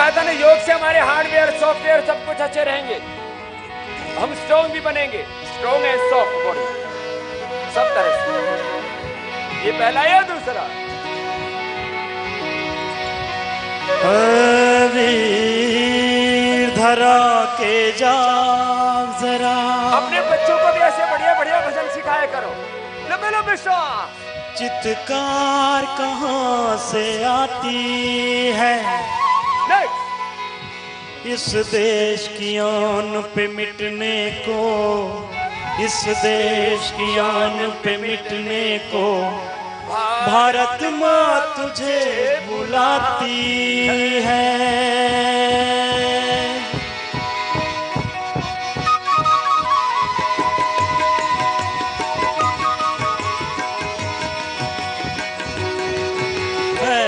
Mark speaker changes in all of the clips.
Speaker 1: कहा था ना, योग से हमारे हार्डवेयर सॉफ्टवेयर सब कुछ अच्छे रहेंगे, हम स्ट्रॉन्ग भी बनेंगे, स्ट्रॉन्ग एंड सॉफ्ट बॉडी सब तरह से। ये पहला या दूसरा?
Speaker 2: वीर धरा के जाग जरा।
Speaker 1: अपने बच्चों को भी ऐसे बढ़िया बढ़िया भजन सिखाया करो। लंबे लंबे श्वास।
Speaker 2: चित्कार कहाँ से आती है? इस देश की आन पे मिटने को, इस देश की आन पे मिटने को भारत माँ तुझे बुलाती है।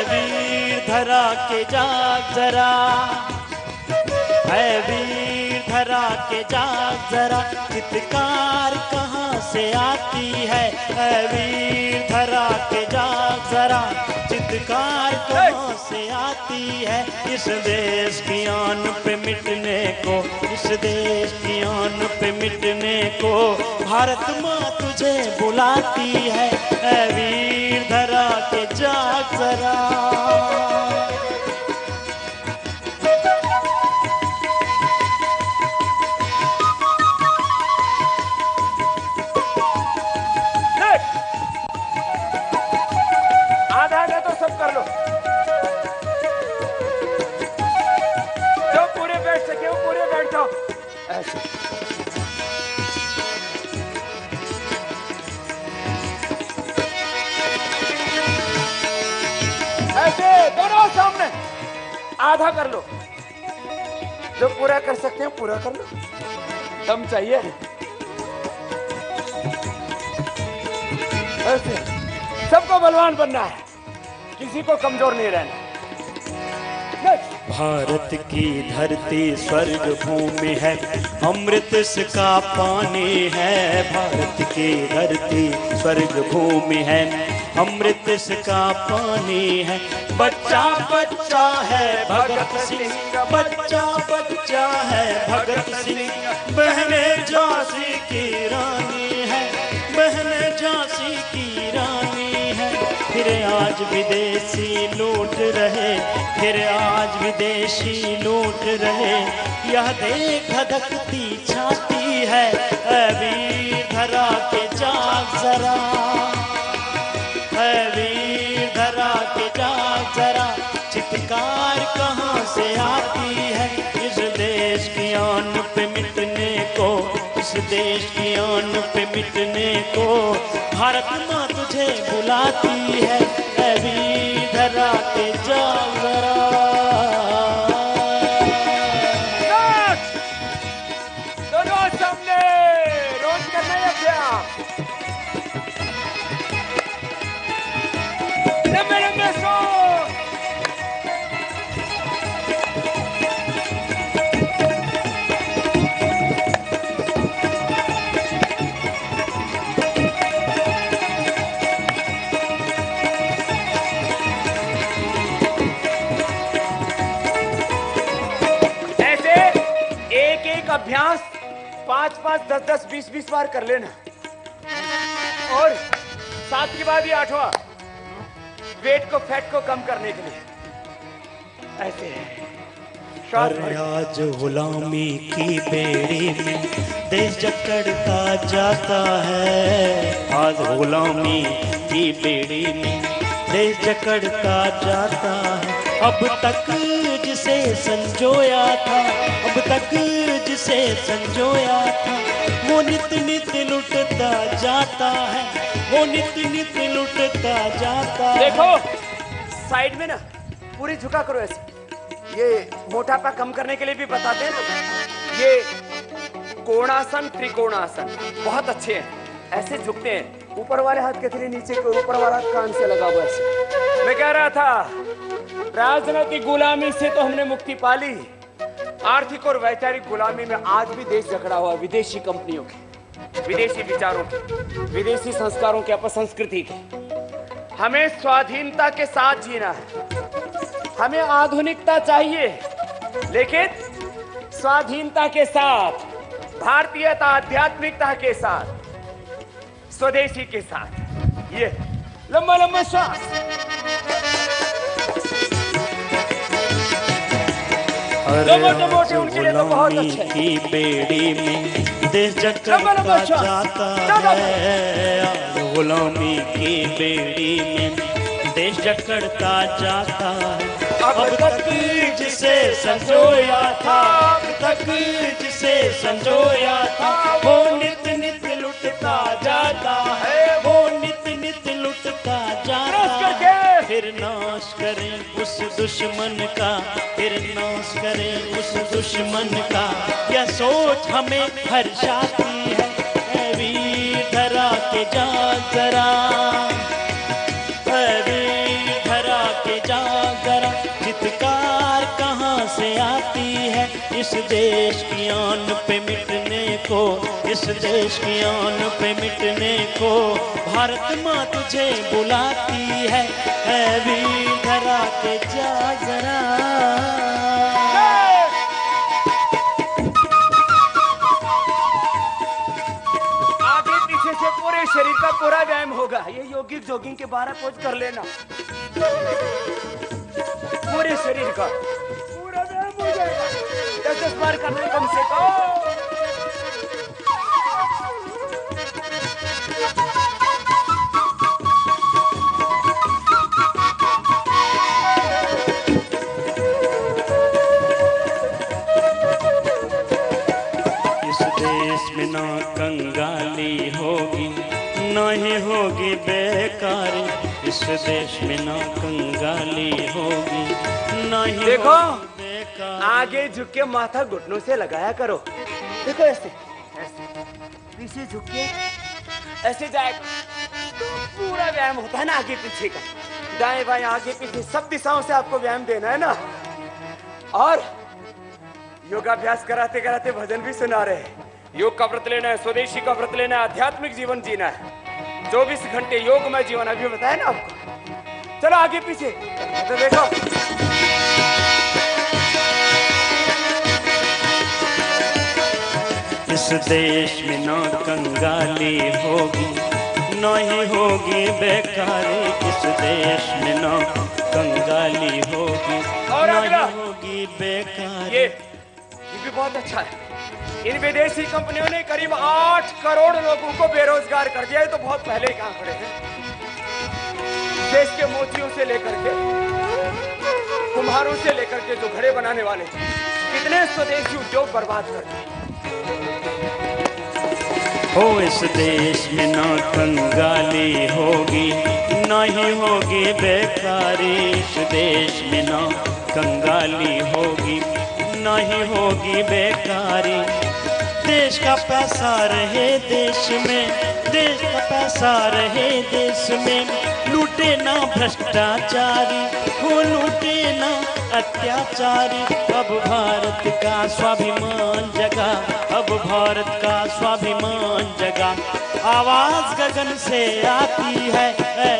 Speaker 2: वीर धरा के जाग जरा, है वीर धरा के जाग जरा। चित्कार कहाँ से आती है? वीर धरा के जाग जरा। चित्कार कहाँ से आती है? इस देश की आन पे मिटने को, इस देश की आन पे मिटने को भारत माँ तुझे बुलाती है। वीर धरा के जाग जरा।
Speaker 1: सब कर लो, जो पूरे बैठ सके वो पूरे बैठ जाओ। ऐसे ऐसे दोनों सामने। आधा कर लो, जो पूरा कर सकते हैं पूरा कर लो। दम चाहिए। ऐसे सबको बलवान बनना है, किसी को कमजोर नहीं रहना।
Speaker 2: भारत की धरती स्वर्ग भूमि है, अमृत इसका पानी है। भारत की धरती स्वर्ग भूमि है, अमृत इसका पानी है। बच्चा बच्चा है भगत सिंह, बच्चा बच्चा है भगत सिंह। बहने झांसी की रानी है, बहने झांसी की रानी है। फिर आज विदेशी लूट रहे, फिर आज विदेशी लूट रहे। यह देख धधकती छाती है। वीर धरा के जाग जरा, वीर धरा के जाग जरा। चित्कार कहाँ से आती है? इस देश की आन पे मिटने को, इस देश की आन पे मिटने को भारत माँ तुझे बुलाती है। वीर धरा के जाग जरा।
Speaker 1: दोनों सामने, रोज करना है अभ्यास। लंबे लंबे श्वास। अभ्यास 5-5, 10-10, 20-20 बार कर लेना। और साथ के बाद ये 8वां वेट को, फैट को कम करने के लिए ऐसे।
Speaker 2: आज गुलामी की बेड़ी में देश जकड़ता जाता है। आज गुलामी की बेड़ी में देश जकड़ता जाता है। अब तक जिसे संजोया था, अब तक जिसे संजोया था, वो नित नित लुटता जाता है, वो नित नित लुटता जाता है।
Speaker 1: देखो साइड में ना पूरी झुका करो ऐसे। ये मोटापा कम करने के लिए भी बताते हैं ना। ये कोणासन, त्रिकोणासन बहुत अच्छे हैं। ऐसे झुकते हैं, ऊपर वाले हाथ के थोड़े नीचे के, ऊपर वाला हाथ कान से लगा हुआ ऐसे। मैं कह रहा था राजनीतिक गुलामी से तो हमने मुक्ति पा ली, आर्थिक और वैचारिक गुलामी में आज भी देश जकड़ा हुआ विदेशी कंपनियों के, विदेशी विचारों के, विदेशी संस्कारों के, अपसंस्कृति के। हमें स्वाधीनता के साथ जीना है, हमें आधुनिकता चाहिए, लेकिन स्वाधीनता के साथ, भारतीयता, आध्यात्मिकता के साथ, स्वदेशी के साथ। ये लंबा लंबा श्वास।
Speaker 2: मोटे उनके लिए तो बहुत अच्छे की बेड़ी में देश जकड़ता जाता है, गुलामी की बेड़ी में देश जकड़ता जाता है। अब तक जिसे संजोया था, अब तक जिसे संजोया था, वो नित नित लुटता जाता है, वो नित नित लुटता जाता है। फिर नाश करें उस दुश्मन का, फिर नाश करें उस दुश्मन का, यह सोच हमें हर्षाती है। वीर धरा के जा जरा, वीर धरा के जा जरा, चित्कार कहाँ से आती है इस देश की आन पे मिटने को, इस देश की आन पे मिटने को। भारत माँ तुझे बुलाती है, वीर धरा के जा जरा।
Speaker 1: आगे पीछे से पूरे शरीर का पूरा व्यायाम होगा। ये योगिक जॉगिंग के 12 पोज कर लेना, पूरे शरीर का पूरा व्यायाम हो जाएगा। 10 बार करना कम से कम।
Speaker 2: में ना कंगाली होगी, ना ही होगी बेकारी, इस देश में ना कंगाली होगी, ना ही
Speaker 1: देखो
Speaker 2: बेकारी।
Speaker 1: आगे झुक के माथा घुटनों से लगाया करो। देखो ऐसे ऐसे पीछे झुक के ऐसे जाएगा तो पूरा व्यायाम होता है ना आगे पीछे का, दाएं बाएं आगे पीछे सब दिशाओं से आपको व्यायाम देना है ना। और योगाभ्यास कराते कराते भजन भी सुना रहे हैं। योग का व्रत लेना है, स्वदेशी का व्रत लेना है, आध्यात्मिक जीवन जीना है, 24 घंटे योगमय जीवन। अभी बताया ना आपको। चलो आगे पीछे तो देखो।
Speaker 2: इस देश में ना कंगाली होगी, ना ही होगी बेकारी, इस देश में ना कंगाली होगी, ना ही होगी बेकारी।
Speaker 1: ये भी बहुत अच्छा है। इन विदेशी कंपनियों ने करीब 8 करोड़ लोगों को बेरोजगार कर दिया है। तो बहुत पहले ही कहां खड़े हैं। देश के मोतियों से लेकर के कुम्हारों से लेकर के जो घड़े बनाने वाले, कितने स्वदेशी उद्योग बर्बाद कर दिए।
Speaker 2: हो इस देश में ना कंगाली होगी, ना ही होगी बेकारी, इस देश में ना कंगाली होगी, ना ही होगी बेकारी। देश का पैसा रहे देश में, देश का पैसा रहे देश में, लूटे ना भ्रष्टाचारी, हो लूटे ना अत्याचारी। अब भारत का स्वाभिमान जगा, अब भारत का स्वाभिमान जगा। आवाज गगन से आती है,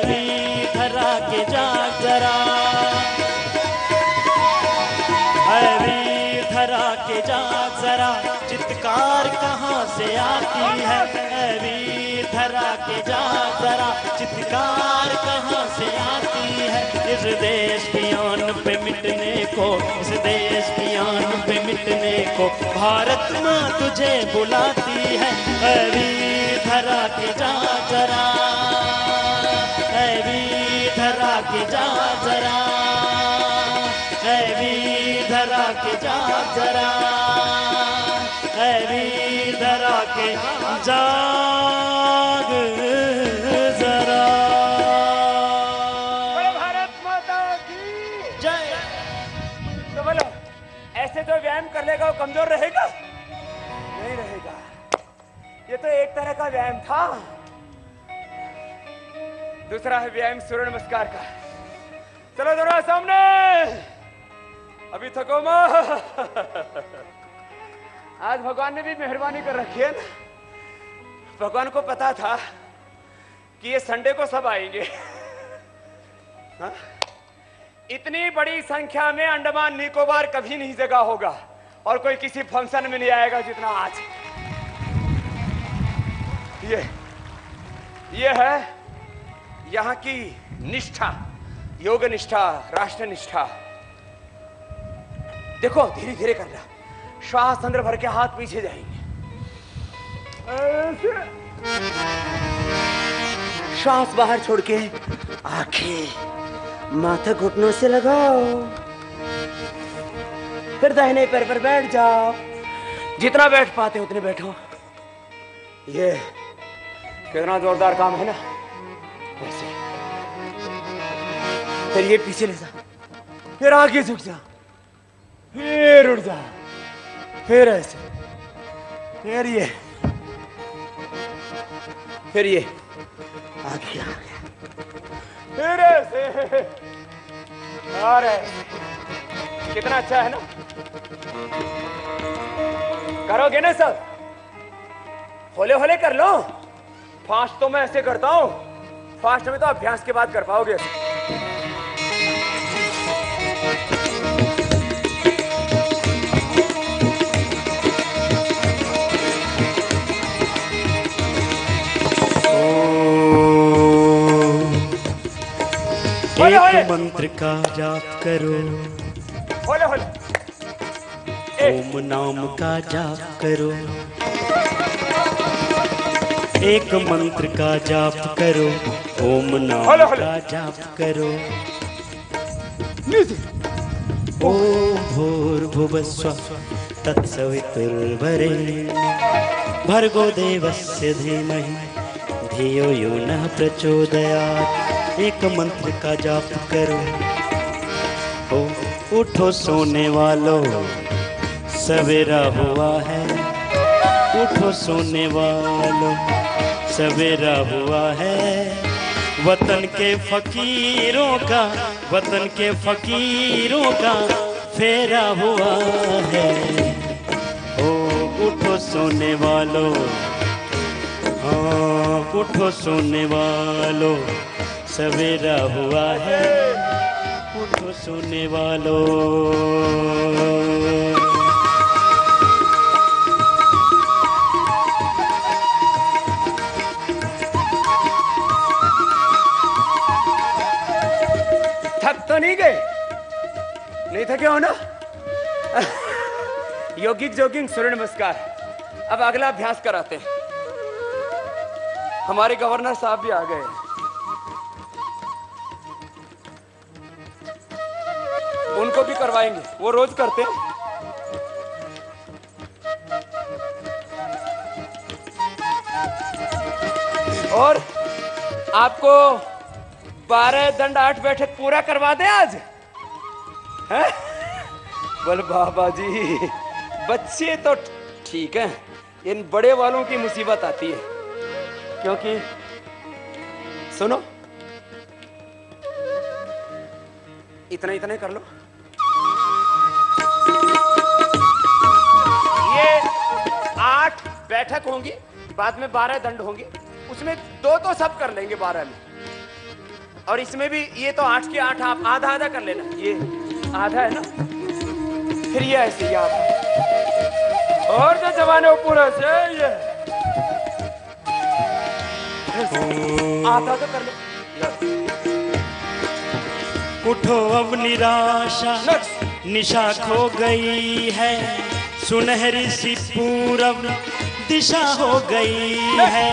Speaker 2: वीर धरा के जाग जरा, वीर धरा के जाग जरा। चित्कार कहाँ से आती है, वीर धरा के जाग जरा, चित्कार कहाँ से आती है। इस देश की आन पे मिटने को, इस देश की आन पे मिटने को, भारत माँ तुझे बुलाती है, वीर धरा के जाग जरा, वीर धरा के जाग जरा, वीर धरा के जाग जरा, वीर धरा के जाग जरा।
Speaker 1: भारत माता की जय। तो बोलो, ऐसे जो व्यायाम कर लेगा वो कमजोर रहेगा? नहीं रहेगा। ये तो एक तरह का व्यायाम था। दूसरा है व्यायाम सूर्य नमस्कार का। चलो जरा सामने, अभी थको मत। आज भगवान ने भी मेहरबानी कर रखी है ना। भगवान को पता था कि ये संडे को सब आएंगे। हाँ? इतनी बड़ी संख्या में अंडमान निकोबार कभी नहीं जगा होगा और कोई किसी फंक्शन में नहीं आएगा जितना आज। ये है यहाँ की निष्ठा, योग निष्ठा, राष्ट्र निष्ठा। देखो धीरे धीरे करना, श्वास अंदर भर के हाथ पीछे जाएंगे, श्वास बाहर छोड़ के आंखें माथा घुटनों से लगाओ, फिर दाहिने पैर पर बैठ जाओ, जितना बैठ पाते उतने बैठो। ये कितना जोरदार काम है ना। वैसे फिर ये पीछे ले जा, फिर आगे झुक जा, फिर उठ जा, फिर ऐसे, फिर ये आगे आगे, फिर ऐसे, अरे कितना अच्छा है ना। करोगे ना सब? होले होले कर लो। फास्ट तो मैं ऐसे करता हूं, फास्ट में तो अभ्यास के बाद कर पाओगे।
Speaker 2: एक मंत्र का जाप करो,
Speaker 1: होले होले।
Speaker 2: ओम नाम का जाप करो, एक मंत्र का जाप करो, ओम नाम का जाप करो। ओम भूर्भुवस्सुः तत्सवितुर्वरेण्यं भर्गो देवस्य धीमहि धियो यो नः प्रचोदयात्। एक मंत्र का जाप करो। उठो सोने वालों, सवेरा हुआ है। उठो सोने वालों, सवेरा हुआ है। वतन के फकीरों का, वतन के फकीरों का फेरा हुआ है। ओ उठो सोने वालों, हाँ उठो सोने वालों, सवेरा हुआ है। उठो सोने वालों।
Speaker 1: तो नहीं गए? नहीं थके हो ना? योगिक जोगिंग सूर्य नमस्कार। अब अगला अभ्यास कराते हैं। हमारे गवर्नर साहब भी आ गए। उनको भी करवाएंगे, वो रोज करते हैं। और आपको 12 दंड 8 बैठक पूरा करवा दे आज है? बोल बाबा जी, बच्चे तो ठीक है, इन बड़े वालों की मुसीबत आती है। क्योंकि सुनो, इतना इतना कर लो। ये 8 बैठक होंगी, बाद में 12 दंड होंगे, उसमें 2 तो सब कर लेंगे 12 में। और इसमें भी ये तो 8 के 8 आप आधा आधा कर लेना। ये आधा है ना, फिर ये ऐसे ही आधा, और जो जवान है वो पूरा से ये आधा तो कर लो।
Speaker 2: उठो अब निराशा निशा खो गई है, सुनहरी सी पूरब दिशा हो गई है।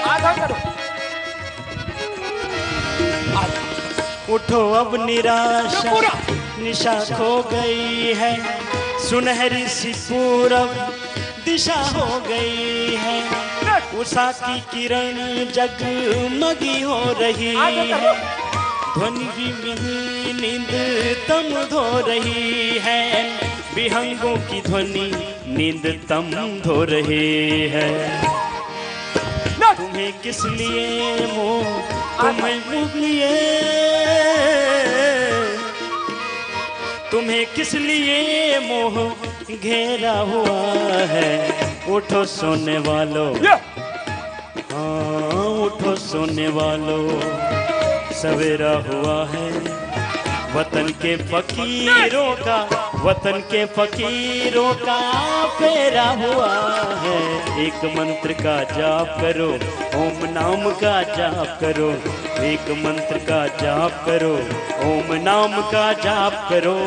Speaker 1: आधा करो।
Speaker 2: उठो अब निराशा निशा खो गई है, सुनहरी सी पूरब दिशा हो गई है। उषा की किरण जगमगी हो रही है, ध्वनि भी नींद तम धो रही है। विहंगों की ध्वनि नींद तम धो रही है। तुम्हें किस लिए मोह, तुम्हें लिए, तुम्हें किस लिए मोह घेरा हुआ है। उठो सोने वालों, हाँ उठो सोने वालों, सवेरा हुआ है। वतन के फकीरों का, वतन के फकीरों का फेरा हुआ है। एक मंत्र का जाप करो, ओम नाम का जाप करो, एक मंत्र का जाप करो, ओम नाम का जाप करो।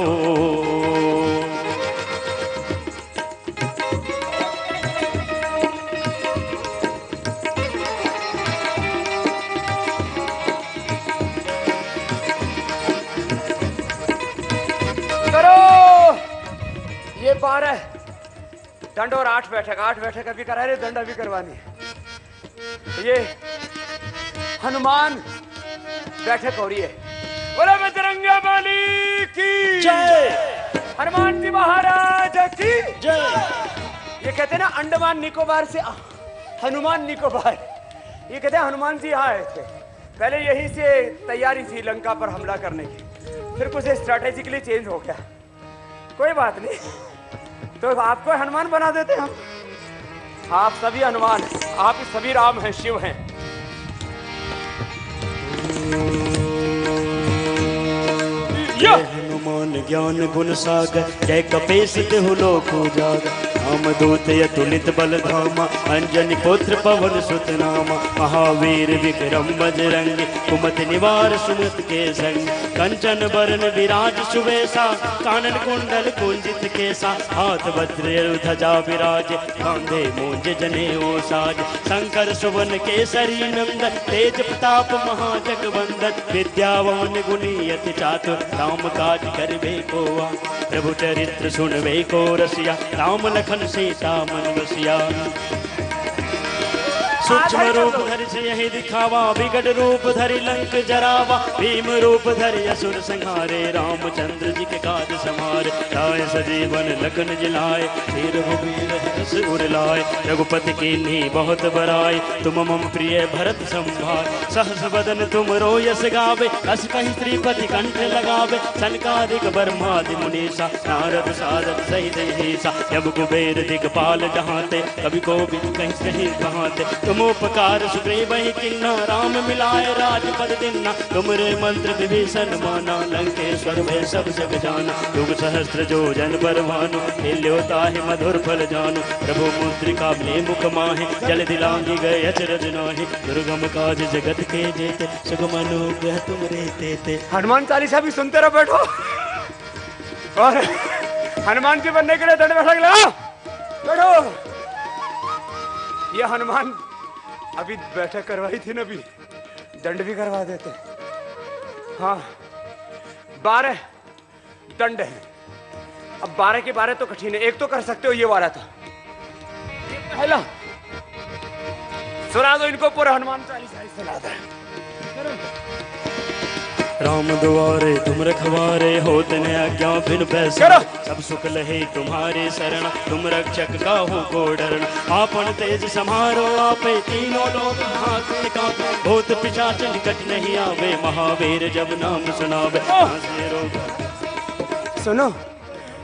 Speaker 1: ये 12 दंड और 8 बैठक, 8 बैठक अभी करा रहे, दंड अभी करवानी है। ये हनुमान बैठक हो रही है। बोलो बजरंगी बली की
Speaker 2: जय,
Speaker 1: हनुमान जी महाराज की
Speaker 2: जय।
Speaker 1: ये कहते हैं ना अंडमान निकोबार से हनुमान निकोबार, ये कहते हैं हनुमान जी यहाँ आए थे। पहले यहीं से तैयारी थी लंका पर हमला करने की, फिर कुछ स्ट्रैटेजिकली चेंज हो गया। कोई बात नहीं, तो आपको हनुमान बना देते हम। आप सभी हनुमान हैं, आप ही सभी राम हैं, शिव हैं।
Speaker 2: जय हनुमान ज्ञान गुण सागर, जय कपीस तिहु लोक उजागर। राम दूत अतुलित बल धामा, अंजनी पुत्र पवन सुत नामा। महावीर विक्रम बजरंगी, कुमति निवार सुमति के संग। कंचन बरन विराज सुवेशा, कानन कुंडल कुंजित केसा। हाथ वज्र ध्वजा विराज, कांधे मूंज जनेऊ साज। शंकर सुवन केसरी नंदन, तेज प्रताप महाजगवंदन। विद्यावान गुणी अति चातुर, राम काज करबे को आ। प्रभु चरित्र सुनबे को रसिया, राम लखन सीता मन बसिया। सूक्ष्म रूप धरि सियहि दिखावा, विकट रूप धरि लंक जरावा। भीम रूप धरि असुर संहारे, रामचंद्र जी के काज समारे। लाए सजीवन लखन जिलाए, श्री रघुवीर हर्ष उर लाए। रघुपति कीन्ही बहुत बड़ाई, तुम मम प्रिय भरत संभार। सहस बदन तुम रोयस गावे, अस कहि श्रीपति कंठ लगावे। सनकादिक ब्रह्मादि मुनीसा, नारद सारद सहित ईसा। जब कुबेर दिगपाल जहाते, कवि कोविद कहि सही कहाते। तुमोपकार सुग्रीव ही किन्ना, राम मिलाए राजपद दिन्ना। तुमरे मंत्र विभीषण माना, लंकेश्वर भय सब जग जाना। युग सहस्त्र जो जन पर भानु, खेल्यो ताहि मधुर फल जानु। प्रभु मुद्रिका में मुख माहे, जल दिलांगी गए अचरज नाहि। दुर्गम काज जगत के जेते, सुगम अनुग्रह तुमरे तेते।
Speaker 1: हनुमान चालीसा भी सुनते रहो, बैठो और हनुमान जी बनने के लिए दंड बैठक लगाओ, बैठो। ये हनुमान अभी बैठक करवाई थी ना, अभी दंड भी करवा देते। हाँ 12 दंड है। अब 12 के 12 तो कठिन है, एक तो कर सकते हो, ये वाला था ये पहला। सुना दो इनको पूरा हनुमान चालीसा ही सुना दो।
Speaker 2: राम दुआरे तुम रखवारे, होत न आज्ञा बिन पैसा। सब सुख लहे तुम्हारे शरण, तुम रक्षक काहू को डरना। आपन तेज समारो आपे, तीनों लोग हाथ कांपे। भूत पिशाच निकट नहीं आवे, महावीर जब नाम सुनावे।
Speaker 1: सुनो,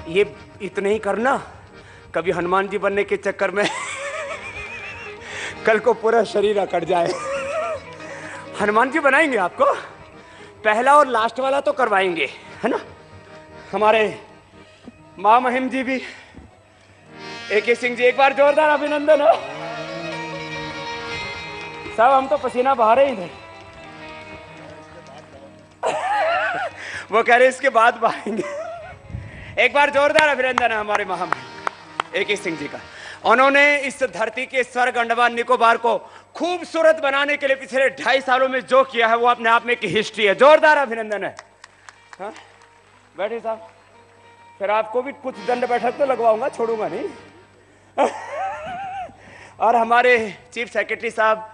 Speaker 1: ये इतने ही करना, कभी हनुमान जी बनने के चक्कर में कल को पूरा शरीर अकड़ जाए। हनुमान जी बनाएंगे आपको, पहला और लास्ट वाला तो करवाएंगे, है ना। हमारे महामहिम जी भी, AK सिंह जी, एक बार जोरदार अभिनंदन हो। सब हम तो पसीना बहा रहे थे। वो कह रहे इसके बाद बहाएंगे। एक बार जोरदार अभिनंदन है हमारे महामहिम AK सिंह जी का। उन्होंने इस धरती के स्वर्ग अंडमान निकोबार को खूबसूरत बनाने के लिए पिछले 2.5 सालों में जो किया है वो अपने आप में एक हिस्ट्री है। जोरदार अभिनंदन है। हाँ? बैठे साहब, फिर आपको भी कुछ दंड बैठक तो लगवाऊंगा, छोड़ूंगा नहीं। और हमारे चीफ सेक्रेटरी साहब,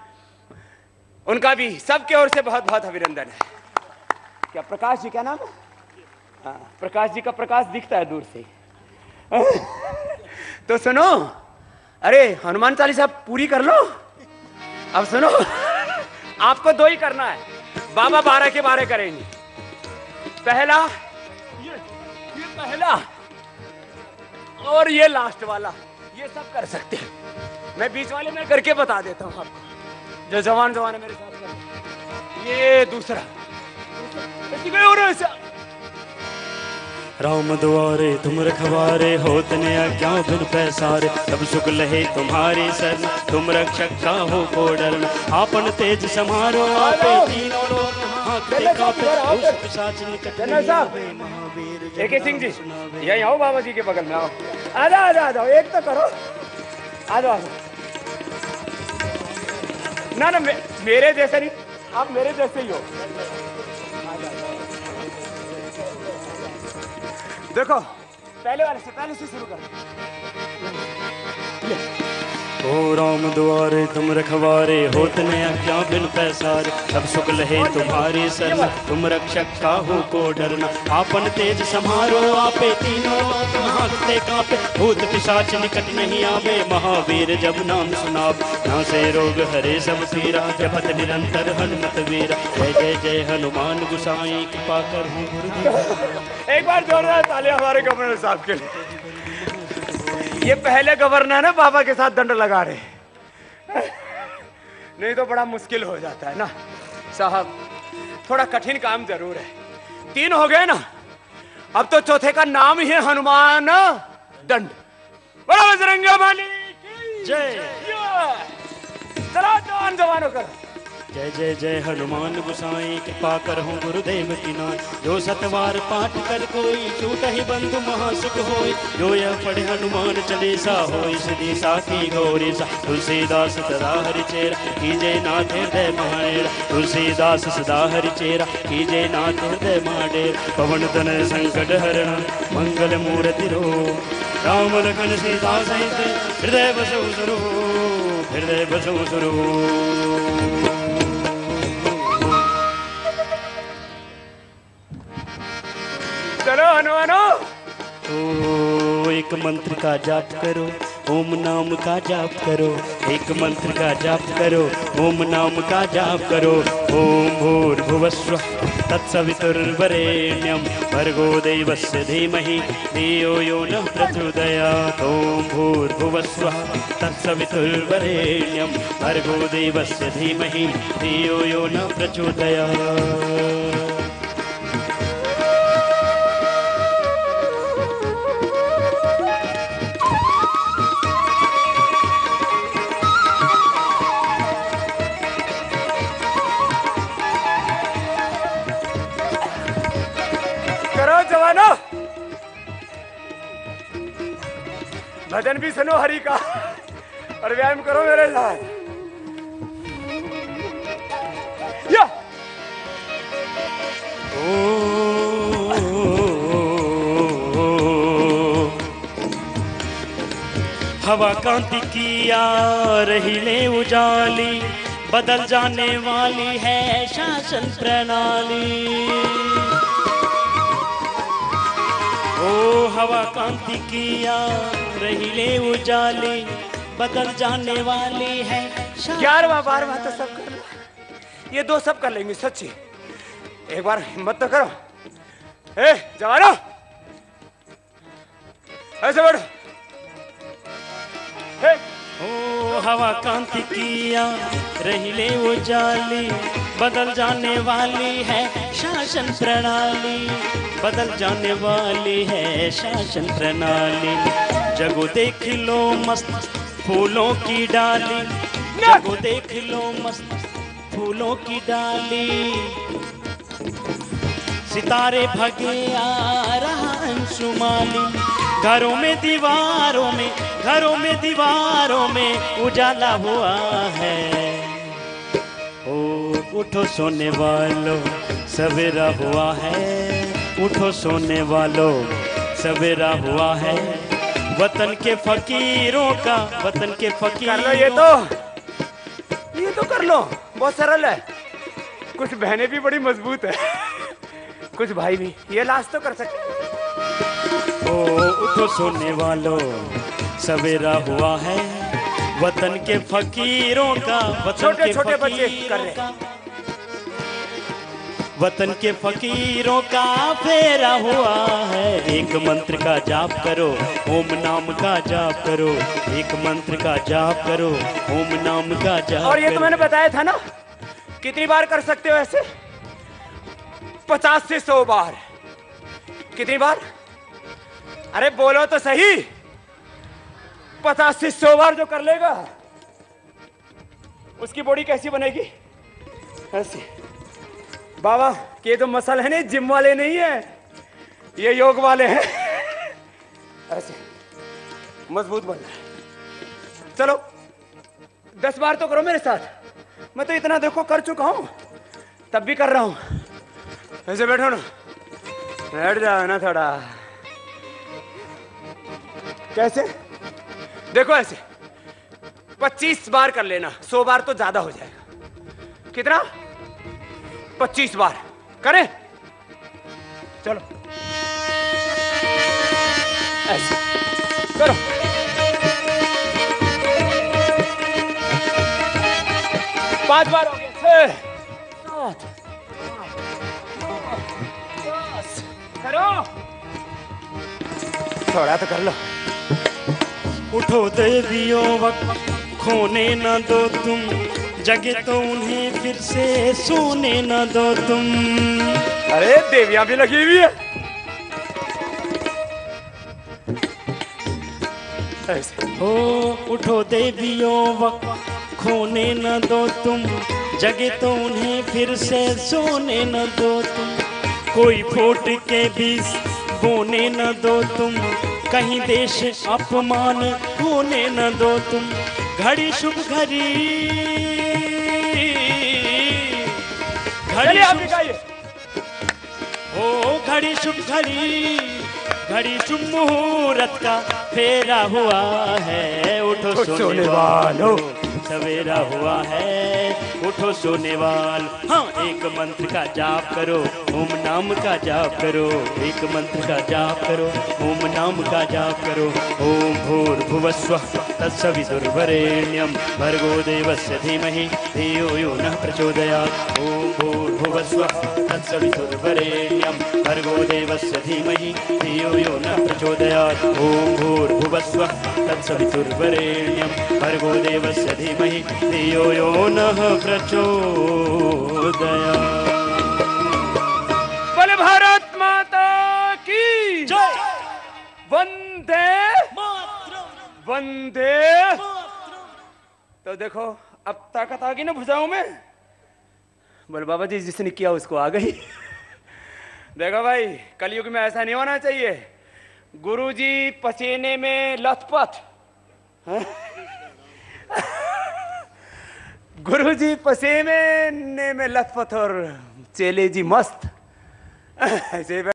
Speaker 1: उनका भी सबके ओर से बहुत बहुत अभिनंदन है। क्या प्रकाश जी, क्या नाम है? हाँ, प्रकाश जी का प्रकाश दिखता है दूर से। तो सुनो, अरे हनुमान चालीसा पूरी कर लो। अब सुनो, आपको 2 ही करना है, बाबा 12 के 12 करेंगे। पहला ये पहला और ये लास्ट वाला, ये सब कर सकते हैं। मैं बीच वाले में करके बता देता हूं आपको, जो जवान है मेरे साथ। ये दूसरा
Speaker 2: राम द्वारे तुम रखवारे होत ने आज्ञा बिन पैसारे तब सुख लहे तुम्हारी शरण तुम रक्षक का हो को डरना आपन तेज समारो आपे तीनों लोग हाँकते कांपे उस पिशाच निकट नहीं आवे महावीर
Speaker 1: एके सिंह जी यहीं आओ बाबा जी के बगल में आओ आजा आजा आ जाओ एक तो करो आ जाओ ना ना मेरे जैसे नहीं आप मेरे जैसे ही हो देखो पहले से शुरू करो
Speaker 2: ओ राम द्वारे तुम रखवारे होत ने आज्ञा बिन पैसारे तब सुख लहे तुम्हारी शरण तुम रक्षक का हो को डरना आपन तेज समारो आपे तीनों लोग हाँकते कांपे भूत पिशाच निकट नहीं आवे महावीर जब नाम सुनाव ना से रोग हरे सब पीरा जपत निरंतर हनुमत वीरा जय जय जय हनुमान गुसाई कृपा कर हूँ गुरुदेव।
Speaker 1: एक बार जोरदार तालियां हमारे गवर्नर साहब के लिए। ये पहले गवर्नर है बाबा के साथ दंड लगा रहे नहीं तो बड़ा मुश्किल हो जाता है ना साहब थोड़ा कठिन काम जरूर है 3 हो गए ना अब तो चौथे का नाम ही है हनुमान दंड। बड़ा बजरंगी बली की
Speaker 2: जय
Speaker 1: चलो जवानों करो
Speaker 2: जय जय जय हनुमान गुसाई कृपा करहु गुरुदेव की नाय जो सतवार पाठ कर कोई छूट ही बंधु महासुख होय जो यह पढ़े हनुमान चालीसा होय सिद्धि साखी गौरी सा तुलसीदास सदा हरि चेरा कीजे नाथ हृदय महाडेरा तुलसीदास सदा हरि चेरा कीजे नाथ हृदय महाडेरा पवन तनय संकट हरण मंगल मूर्ति रो राम लखन सीता सहित हृदय बसौ स्वरूप हृदय बसौ स्वरूप।
Speaker 1: चलो हनुमानो
Speaker 2: तो एक मंत्र का जाप करो ओम नाम का जाप करो एक मंत्र का जाप करो ओम नाम का जाप करो ओम भूर्भुवस्वः तत्सवितुर्वरेण्यं भर्गो देवस्य धीमहि धियो यो नः प्रचोदयात् ओम भूर्भुवस्वः तत्सवितुर्वरेण्यं भर्गो देवस्य धीमहि धियो यो नः प्रचोदयात्।
Speaker 1: भजन भी सुनो हरि का और व्यायाम करो मेरे साथ। या
Speaker 2: हवा कांति की आ रही ले उजाली बदल जाने वाली है शासन प्रणाली। ओ हवा कांति की आ रही ले उजाली बदल जाने वाली है।
Speaker 1: 11वां 12वां तो सब कर लो, ये 2 सब कर लेंगे सच्ची। एक बार हिम्मत तो करो। ए जवानों ऐसे बैठो।
Speaker 2: ओ हवा कांति की आ रही ले उजाली बदल जाने वाली है शासन प्रणाली बदल जाने वाली है शासन प्रणाली। जगो देख लो मस्त फूलों की डाली जगो देख लो मस्त फूलों की डाली सितारे भगे आ रहा अंशुमाली घरों में दीवारों में उजाला हुआ है। ओ उठो सोने वालों सवेरा हुआ है उठो सोने वालों सवेरा हुआ है वतन के फकीरों का वतन के फकीरों
Speaker 1: कर लो ये तो कर लो बहुत सरल है। कुछ बहनें भी बड़ी मजबूत है कुछ भाई भी ये लास्ट तो कर सकते।
Speaker 2: ओ उठो सोने वालों सवेरा हुआ है वतन के फकीरों का
Speaker 1: छोटे छोटे बच्चे कर रहे हैं।
Speaker 2: वतन के फकीरों का फेरा हुआ है। एक मंत्र का जाप करो ओम नाम का जाप करो एक मंत्र का जाप करो ओम नाम का जाप।
Speaker 1: और ये तो मैंने बताया था ना कितनी बार कर सकते हो ऐसे 50 से 100 बार। कितनी बार अरे बोलो तो सही, 50 से 100 बार जो कर लेगा उसकी बॉडी कैसी बनेगी? ऐसी। बाबा ये तो मसल है नहीं, जिम वाले नहीं है, ये योग वाले हैं। ऐसे मजबूत बनना है। चलो 10 बार तो करो मेरे साथ। मैं तो इतना देखो कर चुका हूं, तब भी कर रहा हूं। ऐसे बैठो ना, बैठ जाओ ना थोड़ा। कैसे? देखो ऐसे 25 बार कर लेना, 100 बार तो ज्यादा हो जाएगा। कितना? 25 बार करें? चलो ऐसे करो। पांच बार हो गए। 6 7 10 करो, थोड़ा तो कर लो।
Speaker 2: उठो देवियों वक्त खोने न दो तुम, जगे तो उन्हें फिर से सोने न दो तुम।
Speaker 1: अरे देवियां भी लगी हुई है। ऐसे
Speaker 2: हो उठो देवियों वक्त खोने न दो तुम, जगे तो उन्हें फिर से सोने न दो तुम। कोई फूट के बीज बोने न दो तुम, कहीं देश अपमान होने न दो तुम। घड़ी शुभ घड़ी, घड़ी शुभ, ओ घड़ी शुभ घड़ी, घड़ी शुभ मुहूर्त का फेरा हुआ है। उठो सोने वालों, सवेरा हुआ है, उठो सोने वाल। हाँ एक मंत्र का जाप करो, ओम नाम का जाप करो। एक मंत्र का जाप करो, ओम नाम का जाप करो। ओम भूर्भुवस्वः तत्सवितुर्वरेण्यं भर्गो देवस्य धीमहि धियो यो नः प्रचोदयात्। ओम भूर्भुवस्वः तत्सवितुर्वरेण्यं भर्गो देवस्य धीमहि धियो यो नः प्रचोदयात्। ओम भूर्भुवस्वः तत्सवितुर्वरेण्यं भर्गो देवस्य धीमहि धियो यो नः प्रचोदयात्।
Speaker 1: बोले भारत माता की
Speaker 2: जय।
Speaker 1: वंदे
Speaker 2: मातरम,
Speaker 1: वंदे।
Speaker 2: मातरम।
Speaker 1: तो देखो अब ताकत आ गई ना भुजाओं में। बोले बाबा जी जिसने किया उसको आ गई। देखो भाई कलयुग में ऐसा नहीं होना चाहिए। गुरुजी पसीने में लथपथ, गुरुजी पसीने में लथपथ और चेले जी मस्त। ऐसे